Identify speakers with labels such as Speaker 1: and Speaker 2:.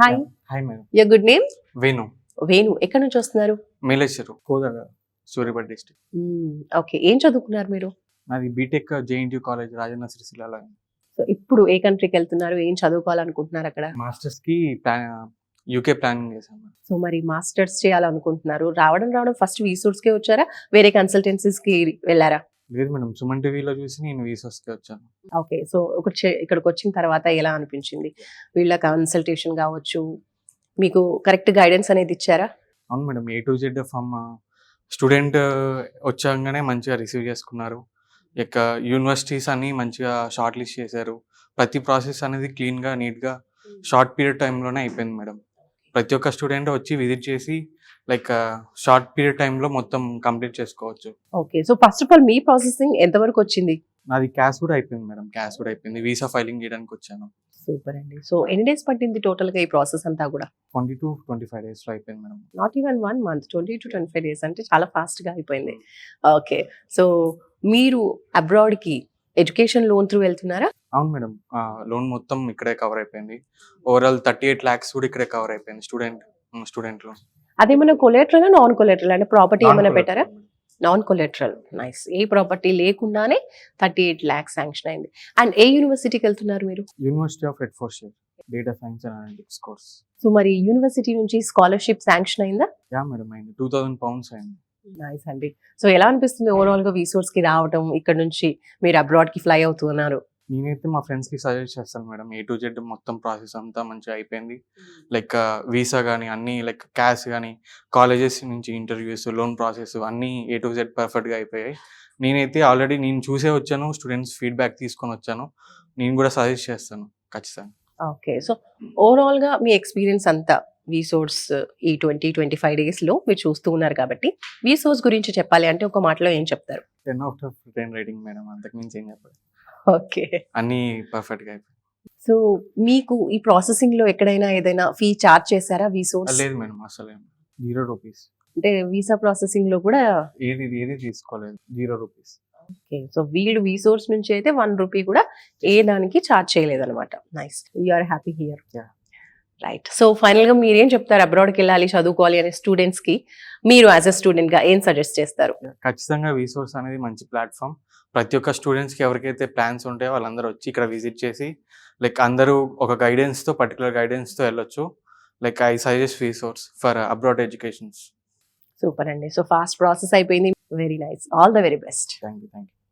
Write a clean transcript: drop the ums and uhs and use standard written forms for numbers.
Speaker 1: Hi.
Speaker 2: Hi madam.
Speaker 1: Your good name?
Speaker 2: Venu.
Speaker 1: Venu. ఎక్కడి నుంచి వస్తున్నారు?
Speaker 2: మేలేశ్వరు కోదాడ సూర్యాపేట డిస్ట్రిక్ట్.
Speaker 1: ఓకే. ఏం చదువుకున్నారు మీరు?
Speaker 2: నాది బీటెక్ జేఎన్టీయూ కాలేజ్ రాజన్న సిరిసిల్లలో.
Speaker 1: సో ఇప్పుడు ఏ కంట్రీకి వెళ్తున్నారు? ఏం చదువుకోవాలనుకుంటున్నారు అక్కడ?
Speaker 2: మాస్టర్స్ కి యూకే ప్లానింగ్ చేశాను.
Speaker 1: సో మరి మాస్టర్స్ చేయాలనుకుంటున్నారు. రావడం ఫస్ట్ వీసూట్స్ కే వచ్చారా? వేరే కన్సల్టెన్సీస్ కి వెళ్ళారా?
Speaker 2: లేదు మేడం, సుమన్ టీవీలో చూసి నేను వీసోస్ కి వచ్చాను.
Speaker 1: ఓకే. సో ఇక్కడికి వచ్చిన తర్వాత ఎలా అనిపించింది? వీళ్ళ కన్సల్టేషన్ కావచ్చు, మీకు కరెక్ట్ గైడెన్స్ అనేది ఇచ్చారా?
Speaker 2: అవును madam, A to Z from student వచ్చాగానే మంచిగా రిసీవ్ చేసుకున్నారు. ఇక యూనివర్సిటీస్ అన్ని మంచిగా షార్ట్ లిస్ట్ చేశారు. ప్రతి ప్రాసెస్ అనేది క్లీన్గా నీట్గా షార్ట్ పీరియడ్ టైంలోనే అయిపోయింది మేడం. ప్రతి ఒక్క స్టూడెంట్ వచ్చి విజిట్ చేసి లైక్ షార్ట్ పీరియడ్ టైంలో మొత్తం కంప్లీట్ చేసుకోవచ్చు.
Speaker 1: Okay. So first of all me processing ఎంతవరకు వచ్చింది?
Speaker 2: నాది క్యాష్ కూడా అయిపోయింది మేడం, క్యాష్ కూడా అయిపోయింది. వీసా ఫైలింగ్ చేయడానికి వచ్చాను.
Speaker 1: సూపర్ అండి. సో ఎన్ని డేస్ పట్టింది టోటల్ గా ఈ ప్రాసెస్ అంతా కూడా?
Speaker 2: 20 to 25 days లో అయిపోయింది madam.
Speaker 1: Not even 1 month, 20 to 25 days అంటే చాలా ఫాస్ట్ గా అయిపోయింది. ఓకే. సో మీరు అబ్రాడ్ కి ఎడ్యుకేషన్ లోన్ త్రూ వెళ్తున్నారా?
Speaker 2: అవును మేడం, లోన్ మొత్తం ఇక్కడే కవర్ అయిపోయింది. ఓవరాల్ 38 lakhs కూడా ఇక్కడే కవర్ అయిపోయింది. Student loan.
Speaker 1: అదేమన్నా కొలెటరల్, నాన్ కొలెటరల్ అంటే ప్రాపర్టీ ఏమైనా పెట్టారా? Non collateral. నైస్. ఏ ప్రాపర్టీ లేకుండానే 38 lakhs శాంక్షన్ అయింది. అండ్ ఏ యూనివర్సిటీకి వెళ్తున్నారు మీరు?
Speaker 2: University of Bedfordshire data science and analytics course.
Speaker 1: So మరి యూనివర్సిటీ నుంచి స్కాలర్షిప్ శాంక్షన్ అయిందా?
Speaker 2: యా మేడం, అయింది. 2000 pounds అయింది.
Speaker 1: నైస్ అండి. సో ఎలా అనిపిస్తుంది ఓవరాల్ గా వీసోర్స్ కి రావడం, ఇక్కడ నుంచి మీరు అబ్రాడ్ కి ఫ్లై అవుతున్నారు?
Speaker 2: నేనైతే మా ఫ్రెండ్స్ కి సజెస్ట్ చేస్తాను మేడం. A to Z మొత్తం ప్రాసెస్ అంతా మంచిగా అయిపోయింది. లైక్ వీసా కానీ అన్ని లైక్ క్యాష్ కానీ కాలేజెస్ నుంచి ఇంటర్వ్యూస్, లోన్ ప్రాసెస్ అన్నీ A to Z పర్ఫెక్ట్గా అయిపోయాయి. నేనైతే ఆల్రెడీ నేను చూసే వచ్చాను, స్టూడెంట్స్ ఫీడ్బ్యాక్ తీసుకొని వచ్చాను. నేను కూడా సజెస్ట్ చేస్తాను ఖచ్చితంగా.
Speaker 1: ఓకే. సో ఓవరాల్ గా మీ ఎక్స్పీరియన్స్ అంతా వీసోర్స్ ఈ 20-25 days లో మీరు చూస్తూ ఉన్నారు కాబట్టి వీసోర్స్ గురించి చెప్పాలి అంటే ఒక మాటలో ఏం చెప్తారు?
Speaker 2: 10 out of 10 రేటింగ్ మేడం, అంతకు మించి ఏం చెప్పాలి.
Speaker 1: ఓకే.
Speaker 2: అన్నీ పర్ఫెక్ట్గా అయిపోయాయి.
Speaker 1: సో మీకు ఈ ప్రాసెసింగ్ లో ఎక్కడైనా ఏదైనా ఫీ చార్జ్ చేశారా వీసోర్స్?
Speaker 2: లేదు మేడం, అసలు ₹0.
Speaker 1: అంటే వీసా ప్రాసెసింగ్ లో కూడా
Speaker 2: ఏది తీసుకోలేదు, ₹0.
Speaker 1: ఓకే. సో వీళ్ళు వీసోర్స్ నుంచి అయితే ₹1 కూడా ఏ దానికి చార్జ్ చేయలేదన్నమాట. Nice. You are happy here.
Speaker 2: Yeah.
Speaker 1: Right. So final గా మీరేం చెప్తారు? అబ్రాడ్కి వెళ్ళాలి, చదువుకోవాలి అనే స్టూడెంట్స్ కి మీరు యాజ్ అ స్టూడెంట్ గా ఏం సజెస్ట్ చేస్తారు?
Speaker 2: ఖచ్చితంగా వీసోర్స్ అనేది మంచి ప్లాట్ఫామ్. ప్రతి ఒక్క స్టూడెంట్స్కి ఎవరికైతే ప్లాన్స్ ఉంటాయో వాళ్ళందరూ వచ్చి ఇక్కడ విజిట్ చేసి లైక్ అందరూ ఒక గైడెన్స్తో, పర్టికులర్ గైడెన్స్తో వెళ్ళొచ్చు. Like I suggest వీసోర్స్ for abroad educations.
Speaker 1: Super అండి. సో ఫాస్ట్ ప్రాసెస్ అయిపోయింది. Very nice. All the very best.
Speaker 2: Thank you.